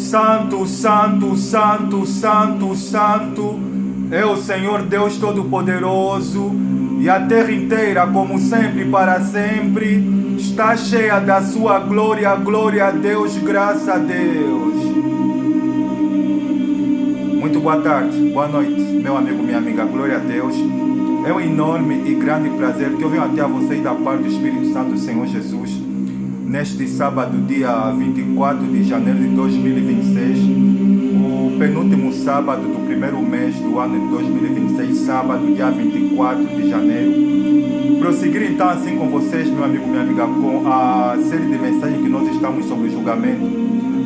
Santo, Santo, Santo, Santo, Santo é o Senhor Deus Todo-Poderoso, e a terra inteira, como sempre e para sempre, está cheia da sua glória. Glória a Deus, graças a Deus. Muito boa tarde, boa noite, meu amigo, minha amiga, glória a Deus. É um enorme e grande prazer que eu venho até a vocês da parte do Espírito Santo do Senhor Jesus, neste sábado, dia 24 de janeiro de 2026, o penúltimo sábado do primeiro mês do ano de 2026, sábado, dia 24 de janeiro. Prosseguir então assim com vocês, meu amigo, minha amiga, com a série de mensagens que nós estamos sobre o julgamento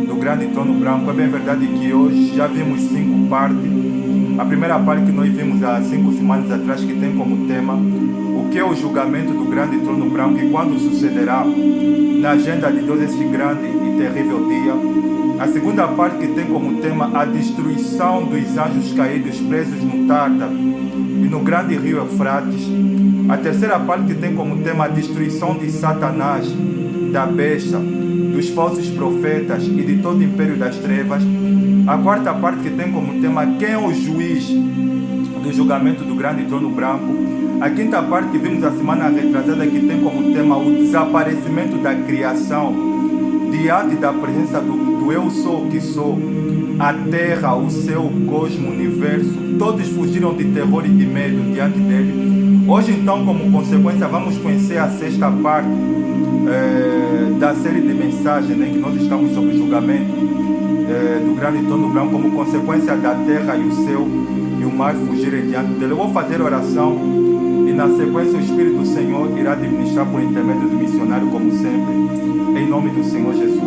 do grande trono branco. É bem verdade que hoje já vimos 5 partes. A primeira parte que nós vimos há 5 semanas atrás, que tem como tema o que é o julgamento do grande trono branco e quando sucederá na agenda de Deus esse grande e terrível dia. A segunda parte que tem como tema a destruição dos anjos caídos presos no Tártaro e no grande rio Eufrates. A terceira parte que tem como tema a destruição de Satanás, da besta, dos falsos profetas e de todo o império das trevas. A quarta parte que tem como tema quem é o juiz do julgamento do grande trono branco. A quinta parte que vimos a semana retrasada, que tem como tema o desaparecimento da criação diante da presença do eu sou que sou. A terra, o céu, o cosmo, o universo, todos fugiram de terror e de medo diante dele. Hoje então, como consequência, vamos conhecer a sexta parte da série de mensagens, né, que nós estamos sobre o julgamento do grande trono branco, como consequência da terra e o céu e o mar fugirem diante dele. Eu vou fazer oração e na sequência o Espírito do Senhor irá administrar por intermédio do missionário, como sempre, em nome do Senhor Jesus.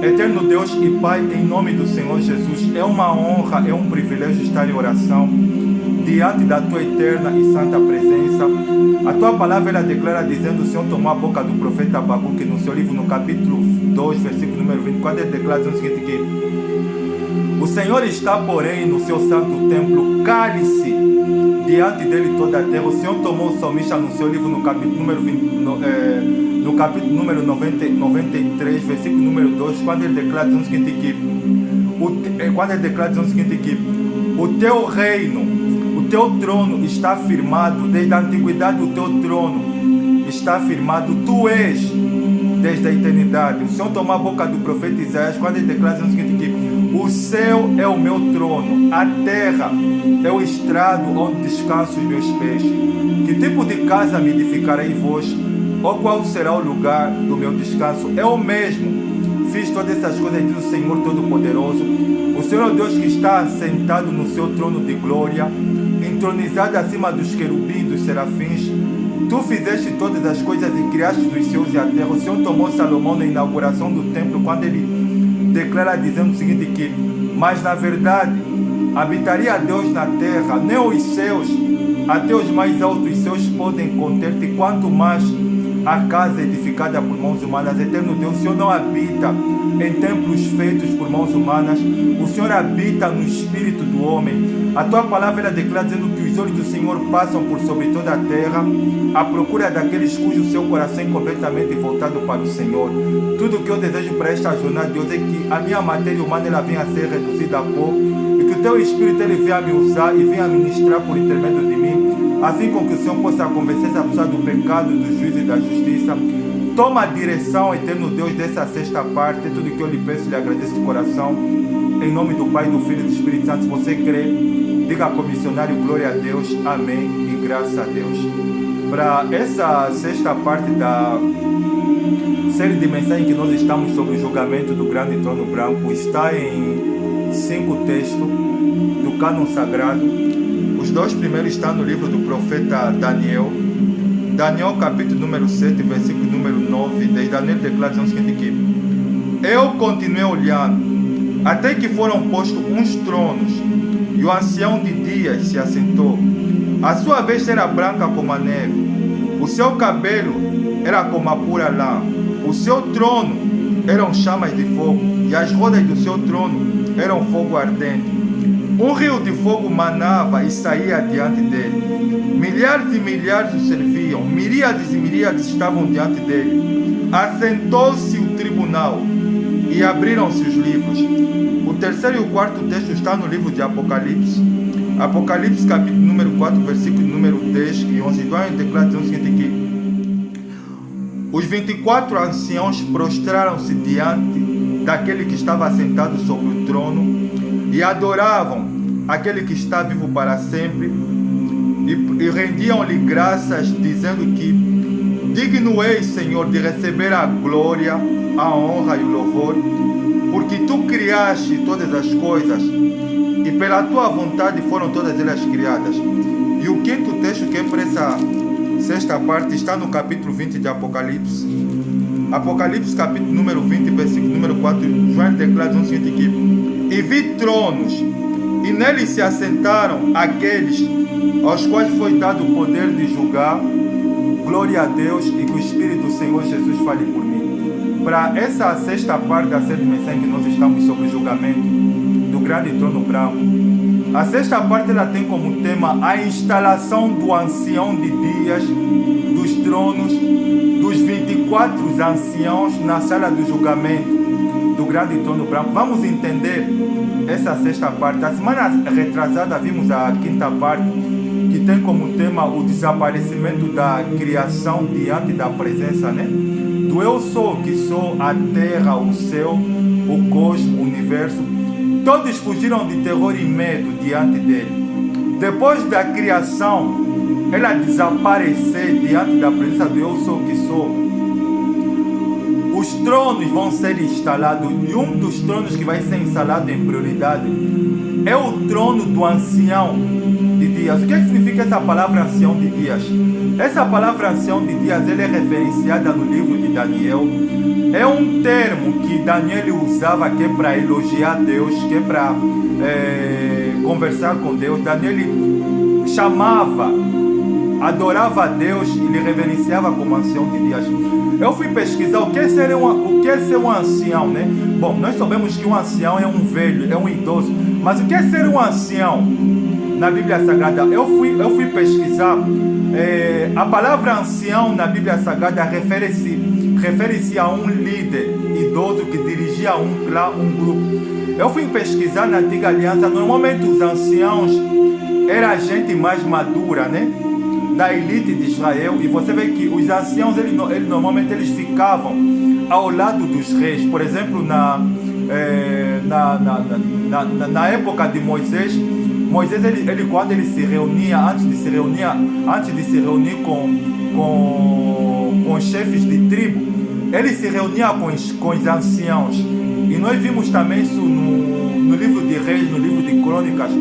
Eterno Deus e Pai, em nome do Senhor Jesus, é uma honra, é um privilégio estar em oração diante da Tua eterna e santa presença. A Tua palavra ela declara dizendo: o Senhor tomou a boca do profeta Abacuque no seu livro, no capítulo 2, versículo número 20, quando ele declara o seguinte, que o Senhor está, porém, no seu santo templo, cale-se diante dele toda a terra. O Senhor tomou o salmista no seu livro, no capítulo número 20, no capítulo número 93, versículo número 2, quando ele declara o seguinte, que o teu reino, o teu trono está firmado desde a antiguidade, o teu trono está firmado, tu és desde a eternidade. O Senhor tomou a boca do profeta Isaías quando ele declara o seguinte, que o céu é o meu trono, a terra é o estrado onde descanso os meus pés. Que tipo de casa me edificarei vós? Ou qual será o lugar do meu descanso? Eu mesmo fiz todas essas coisas, diz o Senhor Todo-Poderoso. O Senhor é o Deus que está assentado no seu trono de glória, entronizado acima dos querubins e dos serafins. Tu fizeste todas as coisas e criaste os céus e a terra. O Senhor tomou Salomão na inauguração do templo, quando ele declara dizendo o seguinte, que mas na verdade habitaria Deus na terra, nem os céus, até os mais altos céus podem conter-te, quanto mais a casa edificada por mãos humanas. Eterno Deus, o Senhor não habita em templos feitos por mãos humanas, o Senhor habita no espírito do homem. A tua palavra ela declara dizendo que os olhos do Senhor passam por sobre toda a terra, à procura daqueles cujo seu coração é completamente voltado para o Senhor. Tudo o que eu desejo para esta jornada, Deus, é que a minha matéria humana ela venha a ser reduzida a pó, e que o teu Espírito ele venha a me usar e venha a ministrar por intermédio de mim, assim com que o Senhor possa convencer essa pessoa do pecado, do juízo e da justiça. Toma a direção, eterno Deus, dessa sexta parte. Tudo que eu lhe peço, lhe agradeço de coração. Em nome do Pai, do Filho e do Espírito Santo. Se você crê, diga com o missionário, glória a Deus, amém e graças a Deus. Para essa sexta parte da série de mensagens que nós estamos sobre o julgamento do grande trono branco, está em 5 textos do cânon sagrado. Os 2 primeiros estão no livro do profeta Daniel. Daniel capítulo número 7, versículo número 9. Desde Daniel declara o seguinte, que eu continuei olhando até que foram postos uns tronos, e o ancião de dias se assentou. A sua veste era branca como a neve, o seu cabelo era como a pura lã, o seu trono eram chamas de fogo, e as rodas do seu trono eram fogo ardente. Um rio de fogo manava e saía diante dele. Milhares e milhares o serviam, miríades e miríades estavam diante dele. Assentou-se o tribunal, e abriram-se os livros. O terceiro e o quarto texto está no livro de Apocalipse. Apocalipse capítulo número 4, versículo número 10 e 11. Então declara o seguinte aqui: os 24 anciãos prostraram-se diante daquele que estava assentado sobre o trono e adoravam aquele que está vivo para sempre e rendiam-lhe graças, dizendo que digno és, Senhor, de receber a glória, a honra e o louvor, porque tu criaste todas as coisas e pela tua vontade foram todas elas criadas. E o quinto texto, que é para essa sexta parte, está no capítulo 20 de Apocalipse. Apocalipse capítulo número 20, versículo número 4. João declara o seguinte aqui: e vi tronos, e neles se assentaram aqueles aos quais foi dado o poder de julgar. Glória a Deus, e que o Espírito do Senhor Jesus fale por mim. Para essa sexta parte da série de mensagens que nós estamos sobre o julgamento do grande trono branco, a sexta parte ela tem como tema a instalação do ancião de dias, dos tronos, dos 24 anciãos na sala do julgamento do grande trono branco. Vamos entender essa sexta parte. A semana retrasada vimos a quinta parte, que tem como tema o desaparecimento da criação diante da presença, né? Do eu sou, que sou, a terra, o céu, o cosmos, o universo. Todos fugiram de terror e medo diante dele. Depois da criação, ela desaparecer diante da presença do eu sou, que sou. Os tronos vão ser instalados, e um dos tronos que vai ser instalado em prioridade é o trono do ancião de dias. O que significa essa palavra ancião de dias? Essa palavra ancião de dias ela é referenciada no livro de Daniel. É um termo que Daniel usava, que é para elogiar Deus, que é para conversar com Deus. Daniel chamava, adorava a Deus e lhe reverenciava como ancião de dias. Eu fui pesquisar o que é ser um ancião, né? Bom, nós sabemos que um ancião é um velho, é um idoso. Mas o que é ser um ancião na Bíblia Sagrada? Eu fui pesquisar. A palavra ancião na Bíblia Sagrada refere-se a um líder idoso que dirigia um clã, um grupo. Eu fui pesquisar na Antiga Aliança. Normalmente os anciãos eram gente mais madura, né? Da elite de Israel. E você vê que os anciãos, normalmente eles ficavam ao lado dos reis. Por exemplo, na época de Moisés, ele quando ele se reunia, antes de se reunir com os chefes de tribo, ele se reunia com os anciãos. E nós vimos também isso no livro de Reis, no livro de Crônicas.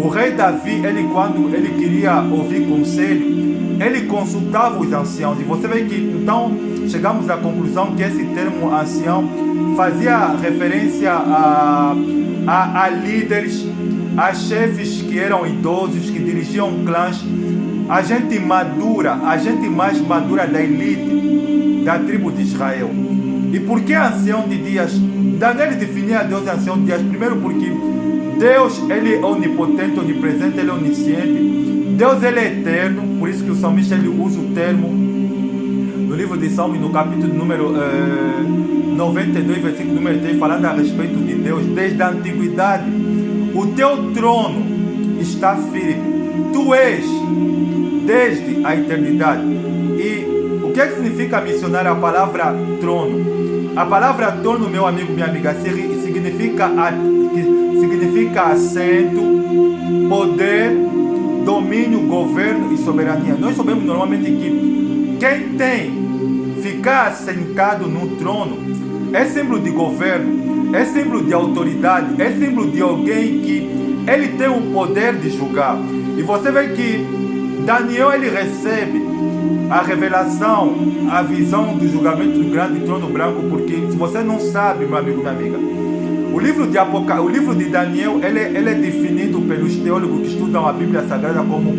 O rei Davi, quando ele queria ouvir conselho, ele consultava os anciãos. E você vê que então chegamos à conclusão que esse termo ancião fazia referência a líderes, a chefes que eram idosos, que dirigiam clãs, a gente madura, a gente mais madura da elite da tribo de Israel. E por que ancião de dias? Daniel definia Deus ancião de dias, primeiro porque Deus, ele é onipotente, onipresente, ele é onisciente. Deus, ele é eterno, por isso que o salmista ele usa o termo no livro de Salmos, no capítulo número 92, versículo número 3, falando a respeito de Deus. Desde a antiguidade, o teu trono está firme. Tu és desde a eternidade. E o que significa mencionar a palavra trono? A palavra trono, meu amigo, minha amiga, significa assento, poder, domínio, governo e soberania. Nós sabemos normalmente que quem tem ficar sentado no trono é símbolo de governo, é símbolo de autoridade, é símbolo de alguém que ele tem o poder de julgar. E você vê que Daniel ele recebe a revelação, a visão do julgamento do grande trono branco, porque se você não sabe, meu amigo, minha amiga, o livro de Daniel ele é definido pelos teólogos que estudam a Bíblia Sagrada como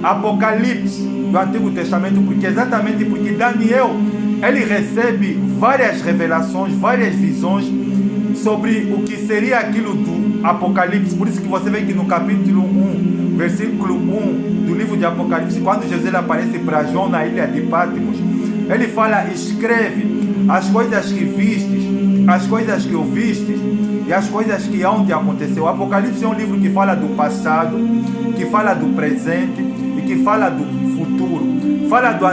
Apocalipse do Antigo Testamento, exatamente porque Daniel ele recebe várias revelações, várias visões sobre o que seria aquilo do Apocalipse. Por isso que você vê que no capítulo 1, versículo 1 do livro de Apocalipse, quando Jesus aparece para João na ilha de Patmos, ele fala: escreve as coisas que vistes, as coisas que ouviste e as coisas que ontem aconteceu. O Apocalipse é um livro que fala do passado, que fala do presente e que fala do futuro. Fala do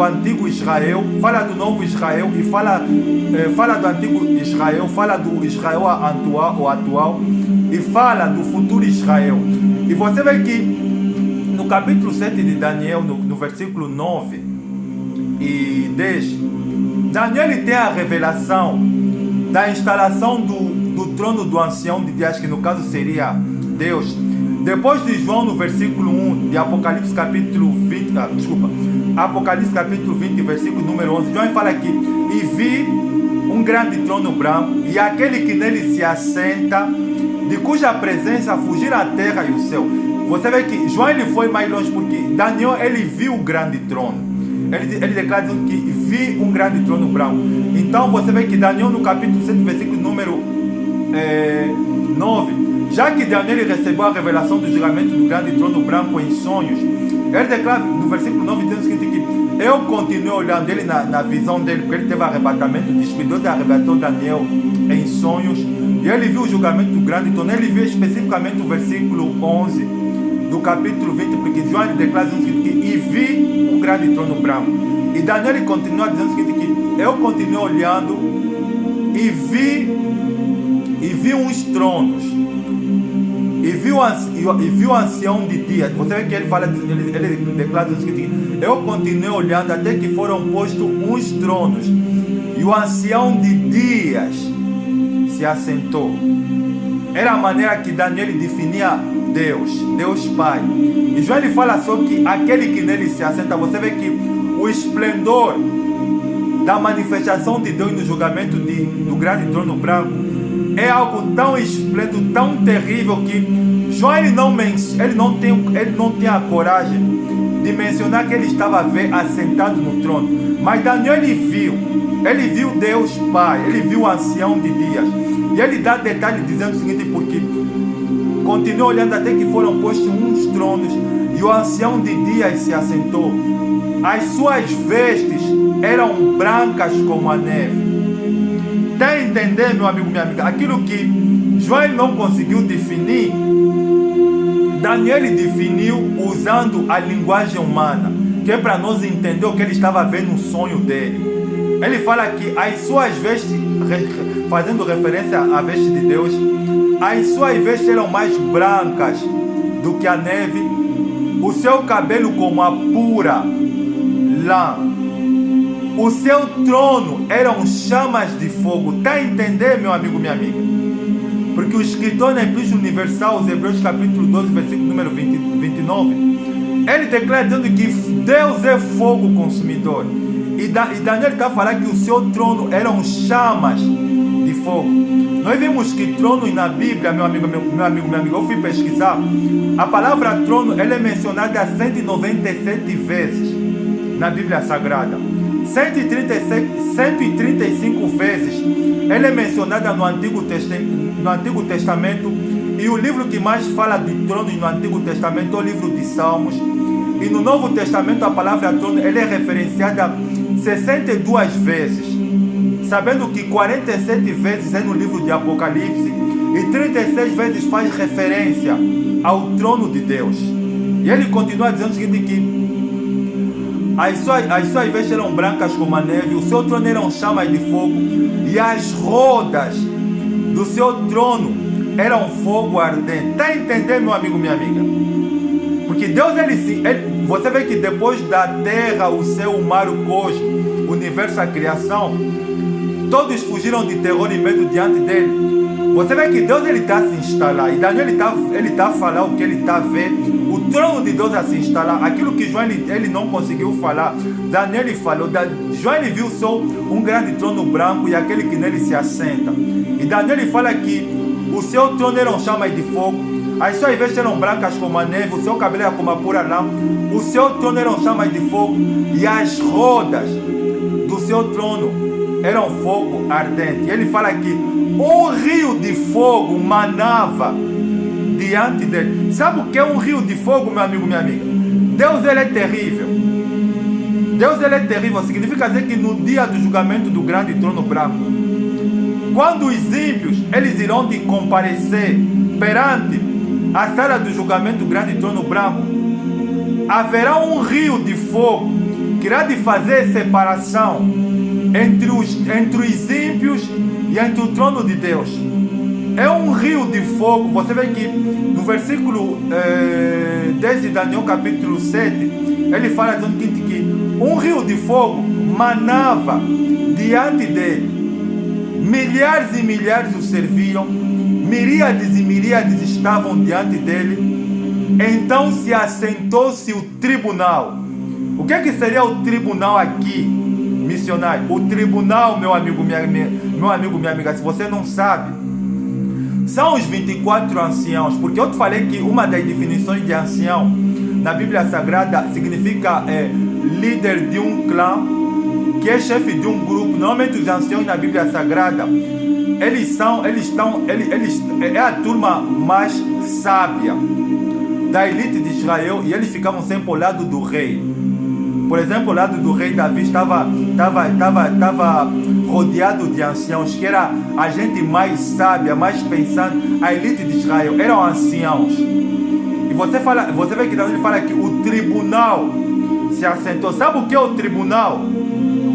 antigo Israel, fala do novo Israel e fala do antigo Israel, fala do Israel atual e fala do futuro Israel. E você vê que no capítulo 7 de Daniel, no versículo 9 e 10, Daniel tem a revelação da instalação do trono do ancião de dias, que no caso seria Deus. Depois de João, no versículo 1 de Apocalipse capítulo 20, Apocalipse capítulo 20, versículo número 11, João fala aqui: e vi um grande trono branco, e aquele que nele se assenta, de cuja presença fugiram a terra e o céu. Você vê que João ele foi mais longe, porque Daniel ele viu o grande trono. Ele declara dizendo que vi um grande trono branco. Então você vê que Daniel no capítulo 7, versículo número 9, já que Daniel recebeu a revelação do julgamento do grande trono branco em sonhos, ele declara no versículo 9 dizendo o seguinte, que eu continuei olhando ele na visão dele, porque ele teve arrebatamento de espírito. Deus arrebatou Daniel em sonhos, e ele viu o julgamento do grande trono. Ele viu especificamente o versículo 11 do capítulo 20, porque João ele declara dizendo o seguinte, que e vi um grande trono branco. E Daniel ele continua dizendo o seguinte, que eu continuei olhando e vi uns tronos, e viu o ancião de dias. Você vê que ele fala, ele declara o seguinte: eu continuei olhando até que foram postos uns tronos, e o ancião de dias se assentou. Era a maneira que Daniel definia Deus Pai. E João ele fala sobre que aquele que nele se assenta. Você vê que o esplendor da manifestação de Deus no julgamento do grande trono branco é algo tão esplêndido, tão terrível, que João ele não tem a coragem de mencionar que ele estava assentado no trono. Mas Daniel ele viu Deus Pai, ele viu o ancião de dias. E ele dá detalhe dizendo o seguinte, porque continuou olhando até que foram postos uns tronos, e o ancião de dias se assentou. As suas vestes eram brancas como a neve. Está a entender, meu amigo, minha amiga? Aquilo que João não conseguiu definir, Daniel definiu usando a linguagem humana, que é para nós entender o que ele estava vendo no sonho dele. Ele fala que as suas vestes, fazendo referência à veste de Deus, as suas vestes eram mais brancas do que a neve, o seu cabelo como a pura lã. O seu trono eram chamas de fogo. Está a entender, meu amigo, minha amiga? Porque o escritor na Epístola Universal, os Hebreus capítulo 12, versículo número 29, ele declara dizendo que Deus é fogo consumidor. E Daniel está falando que o seu trono eram chamas de fogo. Nós vimos que trono na Bíblia, meu amigo, eu fui pesquisar. A palavra trono ela é mencionada 197 vezes na Bíblia Sagrada. 135 vezes ela é mencionada no Antigo Testamento, e o livro que mais fala de trono no Antigo Testamento é o livro de Salmos. E no Novo Testamento a palavra trono ela é referenciada 62 vezes, sabendo que 47 vezes é no livro de Apocalipse e 36 vezes faz referência ao trono de Deus. E ele continua dizendo o seguinte, que as suas vestes eram brancas como a neve, o seu trono eram chamas de fogo, e as rodas do seu trono eram fogo ardente. Está a entender, meu amigo, minha amiga? Porque Deus, você vê que depois da terra, o céu, o mar, o cosmos, o universo, a criação, todos fugiram de terror e medo diante dele. Você vê que Deus está a se instalar, e Daniel ele está a falar o que ele está a ver, o trono de Deus a se instalar. Aquilo que João ele não conseguiu falar, Daniel ele falou. João ele viu só um grande trono branco e aquele que nele se assenta. E Daniel ele fala que o seu trono eram chamas de fogo, as suas vestes eram brancas como a neve, o seu cabelo era como a pura lã, o seu trono eram chamas de fogo, e as rodas do seu trono eram fogo ardente. E ele fala que um rio de fogo manava diante dele. Sabe o que é um rio de fogo, meu amigo, minha amiga? Deus ele é terrível. Deus ele é terrível. Significa dizer que no dia do julgamento do grande trono branco, Quando os ímpios, eles irão de comparecer perante a sala do julgamento do grande trono branco, haverá um rio de fogo que irá de fazer separação entre os ímpios e entre o trono de Deus. É um rio de fogo. Você vê que no versículo 10 de Daniel capítulo 7, ele fala que um rio de fogo manava diante dele. Milhares e milhares o serviam, miríades e miríades estavam diante dele. Então se assentou-se o tribunal. O que é que seria o tribunal aqui, missionário? O tribunal, meu amigo, minha amiga, se você não sabe, são os 24 anciãos, porque eu te falei que uma das definições de ancião na Bíblia Sagrada significa líder de um clã, que é chefe de um grupo. Normalmente os anciãos na Bíblia Sagrada, é a turma mais sábia da elite de Israel, e eles ficavam sempre ao lado do rei. Por exemplo, ao lado do rei Davi estava rodeado de anciãos, que era a gente mais sábia, mais pensante. A elite de Israel eram anciãos. E você vê que ele fala que o tribunal se assentou. Sabe o que é o tribunal?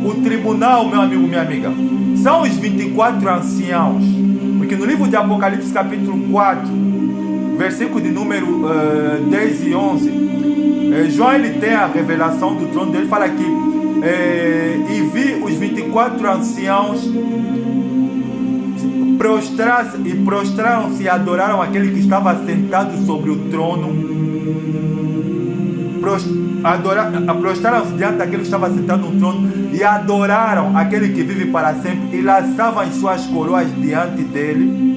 O tribunal, meu amigo, minha amiga, são os 24 anciãos. Porque no livro de Apocalipse, capítulo 4, versículo de número 10 e 11, João, ele tem a revelação do trono dele, fala aqui, e vi os 24 anciãos prostraram-se e adoraram aquele que estava sentado sobre o trono. Prostraram-se diante daquele que estava sentado no trono e adoraram aquele que vive para sempre, e lançavam as suas coroas diante dele,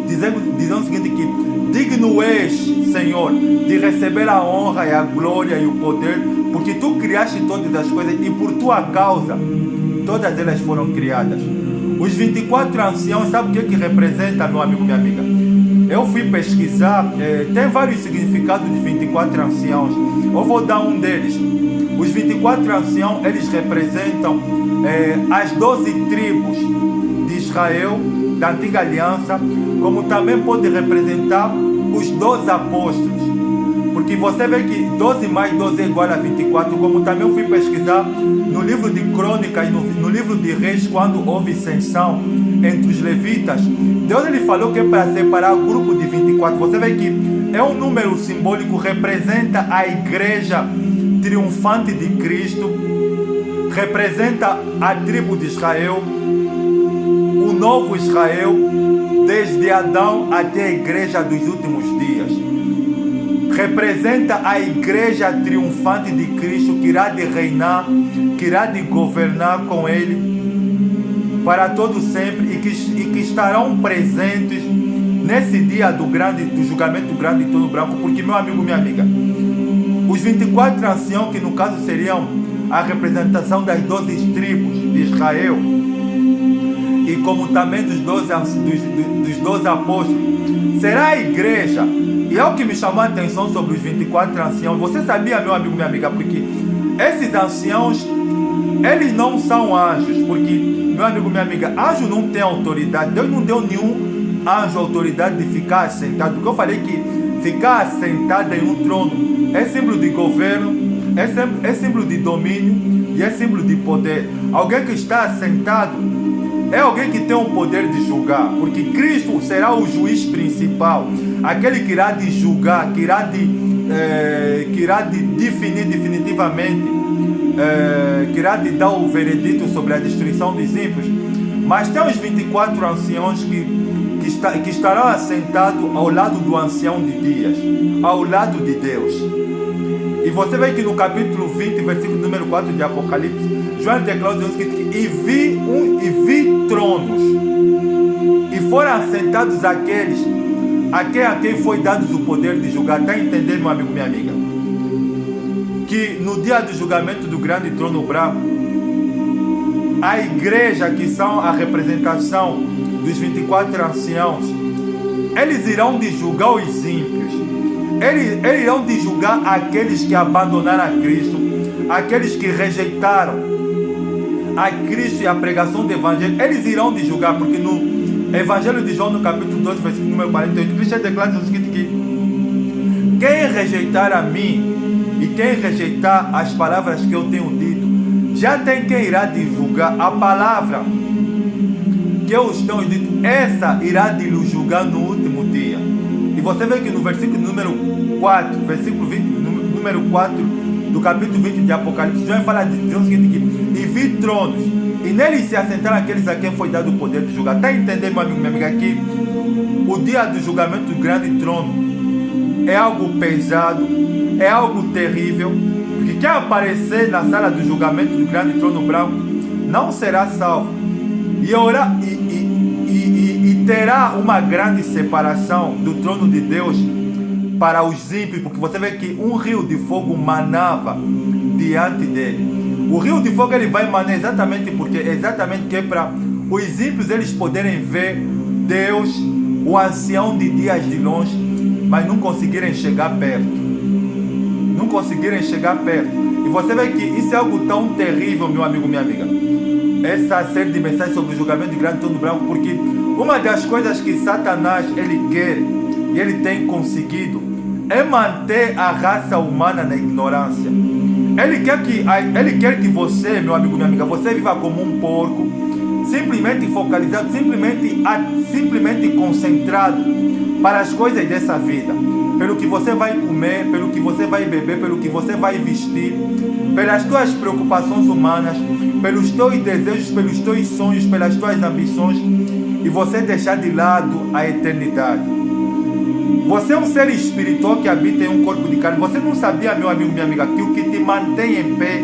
dizendo o seguinte, que digno és, Senhor, de receber a honra e a glória e o poder, porque tu criaste todas as coisas e por tua causa todas elas foram criadas. Os 24 anciãos, sabe o que representa, meu amigo, minha amiga? Eu fui pesquisar, tem vários significados de 24 anciãos. Eu vou dar um deles. Os 24 anciãos, eles representam as 12 tribos de Israel, da antiga aliança, como também pode representar os 12 apóstolos, porque você vê que 12 mais 12 é igual a 24, como também eu fui pesquisar no livro de Crônicas, no livro de Reis, quando houve ascensão entre os levitas, Deus ele falou que é para separar o grupo de 24, você vê que é um número simbólico, representa a igreja triunfante de Cristo, representa a tribo de Israel, o novo Israel, desde Adão até a igreja dos últimos dias. Representa a igreja triunfante de Cristo, que irá de reinar, que irá de governar com ele para todo sempre, e que estarão presentes nesse dia do julgamento do grande trono branco. Porque, meu amigo, minha amiga, os 24 anciãos, que no caso seriam a representação das 12 tribos de Israel, e como também dos 12 apóstolos, será a igreja. E é o que me chamou a atenção sobre os 24 anciãos. Você sabia, meu amigo, minha amiga, porque esses anciãos, eles não são anjos, porque, meu amigo, minha amiga, anjo não tem autoridade. Deus não deu nenhum anjo autoridade de ficar assentado, porque eu falei que ficar assentado em um trono é símbolo de governo, é símbolo de domínio e é símbolo de poder. Alguém que está assentado é alguém que tem o poder de julgar, porque Cristo será o juiz principal, aquele que irá de julgar, que irá de definir definitivamente, que irá de dar o veredito sobre a destruição dos ímpios. Mas tem os 24 anciãos que estarão assentados ao lado do ancião de dias, ao lado de Deus. E você vê que no capítulo 20, versículo número 4 de Apocalipse, João declara o seguinte: e vi tronos, e foram assentados aqueles a quem foi dado o poder de julgar. Está entendendo, meu amigo, minha amiga? Que no dia do julgamento do grande trono branco, a igreja, que são a representação dos 24 anciãos, eles irão de julgar os ímpios, eles irão de julgar aqueles que abandonaram a Cristo, aqueles que rejeitaram a Cristo e a pregação do Evangelho, eles irão te julgar, porque no Evangelho de João, no capítulo 12, versículo número 48, Cristo declara o seguinte, que quem rejeitar a mim e quem rejeitar as palavras que eu tenho dito, já tem quem irá te julgar. A palavra que eu tenho dito, essa irá te julgar no último dia. E você vê que no versículo número 4, versículo 20, número 4 do capítulo 20 de Apocalipse, João fala o seguinte, que e vi tronos, e neles se assentaram aqueles a quem foi dado o poder de julgar. Está entendendo, meu amigo, minha amiga, que o dia do julgamento do grande trono é algo pesado, é algo terrível, porque quem aparecer na sala do julgamento do grande trono branco não será salvo, e terá uma grande separação do trono de Deus para os ímpios, porque você vê que um rio de fogo manava diante dele. O rio de fogo ele vai manar exatamente porque que é para os ímpios eles poderem ver Deus, o ancião de dias de longe, mas não conseguirem chegar perto. Não conseguirem chegar perto. E você vê que isso é algo tão terrível, meu amigo, minha amiga. Essa série de mensagens sobre o julgamento de grande trono branco, porque uma das coisas que Satanás ele quer e ele tem conseguido é manter a raça humana na ignorância. Ele quer que você, meu amigo, minha amiga, você viva como um porco, simplesmente focalizado, simplesmente concentrado para as coisas dessa vida, pelo que você vai comer, pelo que você vai beber, pelo que você vai vestir, pelas tuas preocupações humanas, pelos teus desejos, pelos teus sonhos, pelas tuas ambições, e você deixar de lado a eternidade. Você é um ser espiritual que habita em um corpo de carne. Você não sabia, meu amigo, minha amiga, que o que te mantém em pé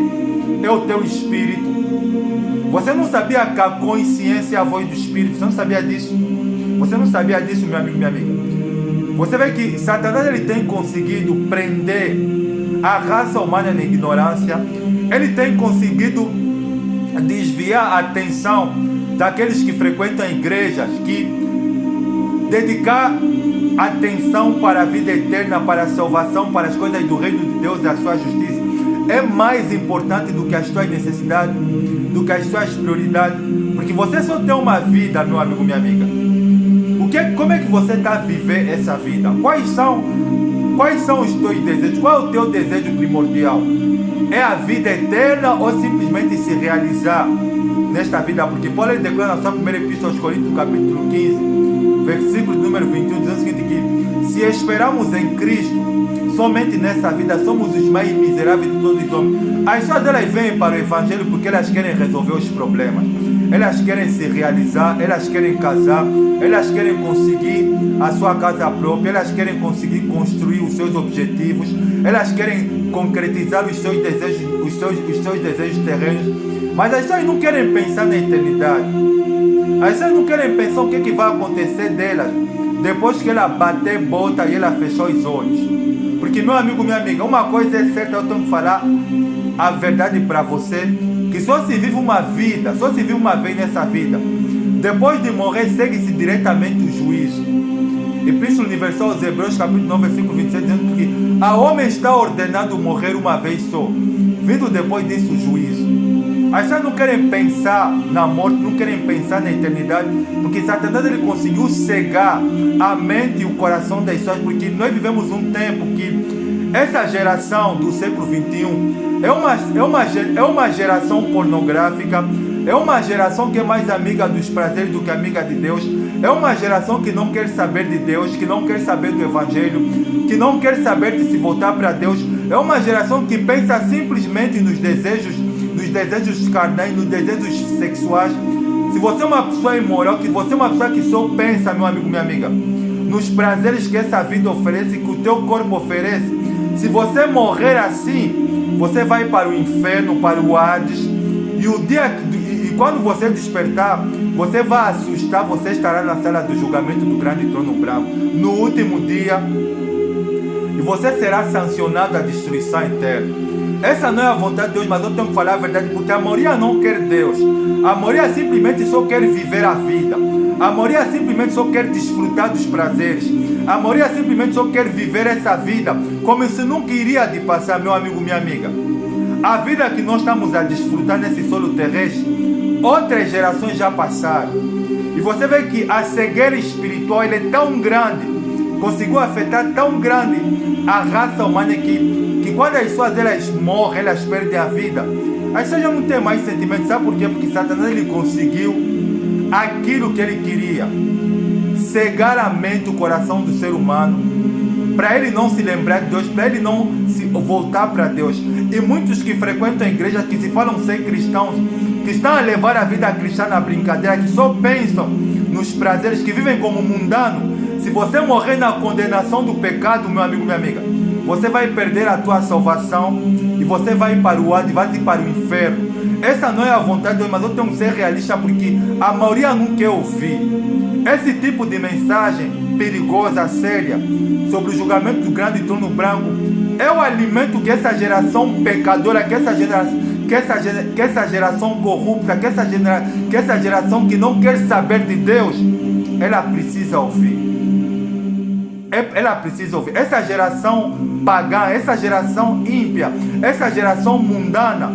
é o teu espírito? Você não sabia que a consciência é a voz do espírito? Você não sabia disso? Você não sabia disso, meu amigo, minha amiga? Você vê que Satanás ele tem conseguido prender a raça humana na ignorância. Ele tem conseguido desviar a atenção daqueles que frequentam igrejas, que dedicar atenção para a vida eterna, para a salvação, para as coisas do reino de Deus e a sua justiça é mais importante do que as suas necessidades, do que as suas prioridades, porque você só tem uma vida, meu amigo, minha amiga. Como é que você está a viver essa vida? Quais são os teus desejos? Qual é o teu desejo primordial? É a vida eterna ou simplesmente se realizar nesta vida? Porque Paulo declara na sua primeira epístola aos Coríntios, capítulo 15, versículo número 21, dizendo o seguinte, que se esperamos em Cristo, somente nessa vida somos os mais miseráveis de todos os homens. As pessoas elas vêm para o Evangelho porque elas querem resolver os problemas, elas querem se realizar, elas querem casar, elas querem conseguir a sua casa própria, elas querem conseguir construir os seus objetivos, elas querem concretizar os seus desejos, os seus desejos terrenos, mas as pessoas não querem pensar na eternidade. As pessoas não querem pensar o que vai acontecer delas depois que ela bater bota e ela fechou os olhos. Porque, meu amigo, minha amiga, uma coisa é certa, eu tenho que falar a verdade para você, que só se vive uma vida, só se vive uma vez nessa vida. Depois de morrer, segue-se diretamente o juízo. Epístola Universal aos Hebreus, capítulo 9, versículo 27, dizendo que a homem está ordenado morrer uma vez só, vindo depois disso o juízo. As pessoas não querem pensar na morte, não querem pensar na eternidade, porque Satanás ele conseguiu cegar a mente e o coração das pessoas, porque nós vivemos um tempo que essa geração do século XXI é uma geração pornográfica, é uma geração que é mais amiga dos prazeres do que amiga de Deus, é uma geração que não quer saber de Deus, que não quer saber do Evangelho, que não quer saber de se voltar para Deus, é uma geração que pensa simplesmente nos desejos carnais, nos desejos sexuais. Se você é uma pessoa imoral, que você é uma pessoa que só pensa, meu amigo, minha amiga, nos prazeres que essa vida oferece, que o teu corpo oferece, se você morrer assim, você vai para o inferno, para o Hades, e quando você despertar, você vai assustar, você estará na sala do julgamento do grande trono branco, no último dia, e você será sancionado à destruição eterna. Essa não é a vontade de Deus, mas eu tenho que falar a verdade, porque a maioria não quer Deus. A maioria simplesmente só quer viver a vida. A maioria simplesmente só quer desfrutar dos prazeres. A maioria simplesmente só quer viver essa vida como se nunca iria de passar, meu amigo, minha amiga. A vida que nós estamos a desfrutar nesse solo terrestre, outras gerações já passaram. E você vê que a cegueira espiritual ele é tão grande, conseguiu afetar tão grande a raça humana que quando as pessoas elas morrem, elas perdem a vida, as pessoas já não têm mais sentimento. Sabe por quê? Porque Satanás ele conseguiu aquilo que ele queria, cegar a mente, o coração do ser humano, para ele não se lembrar de Deus, para ele não se voltar para Deus. E muitos que frequentam igrejas, que se falam ser cristãos, que estão a levar a vida cristã na brincadeira, que só pensam nos prazeres, que vivem como mundano. Se você morrer na condenação do pecado, meu amigo, minha amiga, você vai perder a tua salvação e você vai para o ar, vai para o inferno. Essa não é a vontade de Deus, mas eu tenho que ser realista, porque a maioria não quer ouvir esse tipo de mensagem perigosa, séria, sobre o julgamento do grande trono branco. É o alimento que essa geração pecadora, que essa geração corrupta, que essa geração que não quer saber de Deus, ela precisa ouvir. Ela precisa ouvir. Essa geração pagã, essa geração ímpia, essa geração mundana,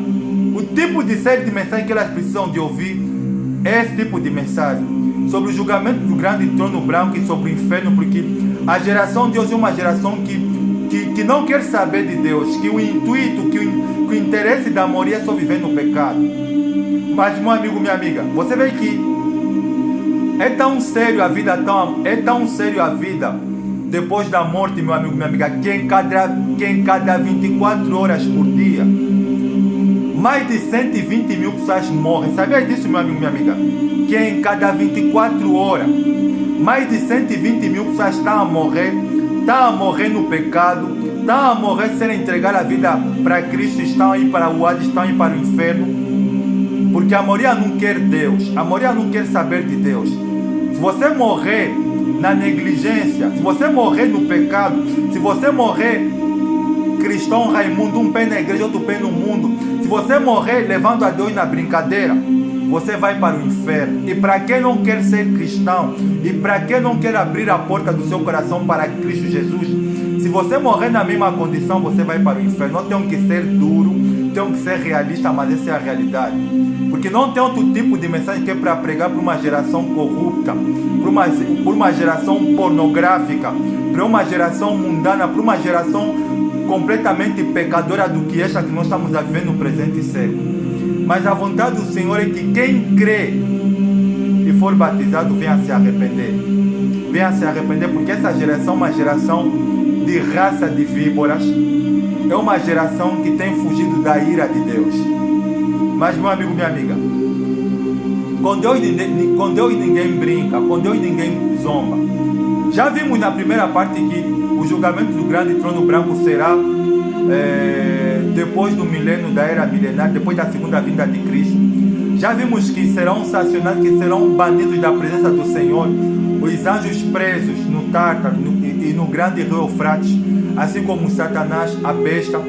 o tipo de série de mensagem que elas precisam de ouvir é esse tipo de mensagem sobre o julgamento do grande trono branco e sobre o inferno, porque a geração de hoje é uma geração que não quer saber de Deus, que o intuito, que o interesse da maioria é só viver no pecado. Mas, meu amigo, minha amiga, você vê que é tão sério a vida, depois da morte, meu amigo, minha amiga, que em cada 24 horas por dia, mais de 120 mil pessoas morrem. Sabia disso, meu amigo, minha amiga? Que em cada 24 horas, mais de 120 mil pessoas estão a morrer no pecado, estão a morrer sem entregar a vida para Cristo, estão a ir para o Hades, estão a ir para o inferno, porque a maioria não quer Deus, a maioria não quer saber de Deus. Se você morrer na negligência, se você morrer no pecado, se você morrer cristão Raimundo, um pé na igreja, outro pé no mundo, se você morrer levando a Deus na brincadeira, você vai para o inferno. E para quem não quer ser cristão, e para quem não quer abrir a porta do seu coração para Cristo Jesus, se você morrer na mesma condição, você vai para o inferno. Não tem que ser duro, tem que ser realista, mas essa é a realidade. Porque não tem outro tipo de mensagem que é para pregar para uma geração corrupta, para uma geração pornográfica, para uma geração mundana, para uma geração completamente pecadora do que esta que nós estamos a viver no presente século. Mas a vontade do Senhor é que quem crê e for batizado venha se arrepender. Venha se arrepender, porque essa geração é uma geração de raça de víboras. É uma geração que tem fugido da ira de Deus. Mas, meu amigo, minha amiga, com Deus ninguém brinca, com Deus ninguém zomba. Já vimos na primeira parte que o julgamento do grande trono branco será depois do milênio, da era milenar, depois da segunda vinda de Cristo. Já vimos que serão sancionados, que serão banidos da presença do Senhor os anjos presos no Tártaro e no grande rio Eufrates, assim como Satanás, a besta,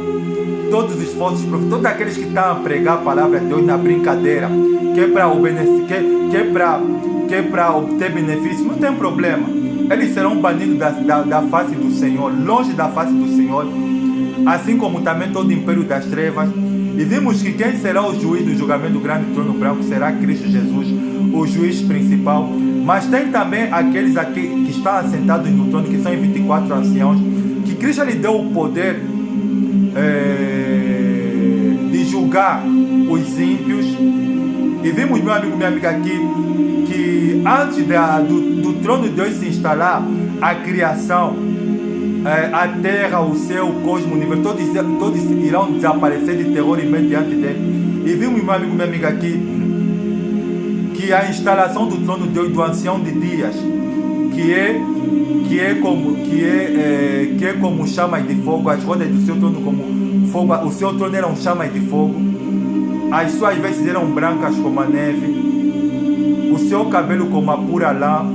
todos os falsos profetas, todos aqueles que estão a pregar a palavra de Deus na brincadeira, que é para obter benefício, não tem problema. Eles serão banidos da face do Senhor, longe da face do Senhor, assim como também todo o império das trevas. E vimos que quem será o juiz do julgamento do grande trono branco será Cristo Jesus, o juiz principal. Mas tem também aqueles aqui que estão assentados no trono, que são 24 anciãos, que Cristo lhe deu o poder de julgar os ímpios. E vimos, meu amigo, minha amiga, aqui que antes do trono de Deus se instalar, a criação, a terra, o céu, o cosmos, o universo, todos irão desaparecer de terror e medo diante dele. E vimos, meu amigo, minha amiga, aqui que a instalação do trono de Deus, do ancião de dias, que é como chamas de fogo, as rodas do seu trono como fogo, o seu trono eram chamas de fogo, as suas vestes eram brancas como a neve, o seu cabelo como a pura lã,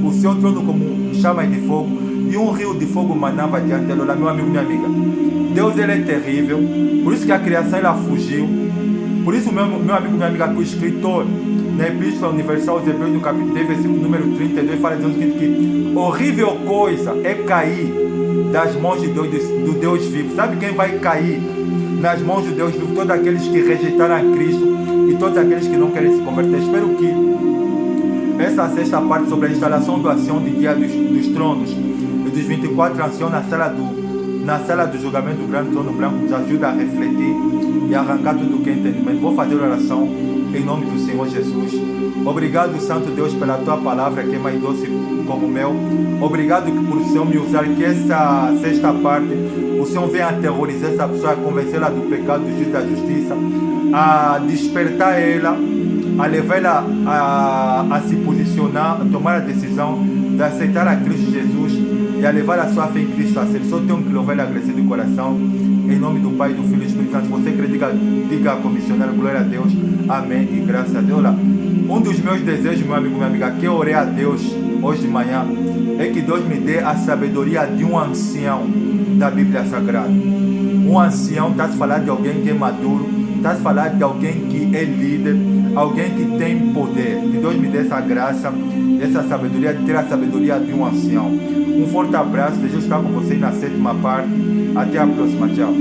o seu trono como chamas de fogo, e um rio de fogo manava diante dele. Olha, meu amigo, minha amiga, Deus ele é terrível, por isso que a criação ela fugiu, por isso meu amigo, minha amiga, que o escritor na Epístola Universal aos Hebreus, no capítulo 10, versículo número 32, fala dizendo que horrível coisa é cair das mãos do Deus vivo. Sabe quem vai cair nas mãos de Deus vivo todos aqueles que rejeitaram a Cristo e todos aqueles que não querem se converter. Espero que essa sexta parte sobre a instalação do ancião de Dia dos Tronos e dos 24 anciãos na sala do julgamento do grande trono branco nos ajuda a refletir e arrancar tudo que é entendimento. Vou fazer oração em nome do Senhor Jesus. Obrigado, Santo Deus, pela tua palavra que é mais doce como mel. Obrigado por o Senhor me usar, que essa sexta parte o Senhor venha aterrorizar essa pessoa, a convencê-la do pecado, do juízo, da justiça, a despertar ela, a levar ela a se posicionar, a tomar a decisão de aceitar a Cristo Jesus e a levar a sua fé em Cristo a ser. Só tenho que louvar e agradecer de coração. Em nome do Pai, do Filho e do Espírito Santo. Você acredita, diga com missionário, glória a Deus. Amém e graças a Deus. Olha, um dos meus desejos, meu amigo, minha amiga, que eu orei a Deus hoje de manhã, é que Deus me dê a sabedoria de um ancião da Bíblia Sagrada. Um ancião, está se falando de alguém que é maduro, está se falando de alguém que é líder, alguém que tem poder. Que Deus me dê essa graça, essa sabedoria, de ter a sabedoria de um ancião. Um forte abraço, desejo estar com vocês na sétima parte. Até a próxima, tchau.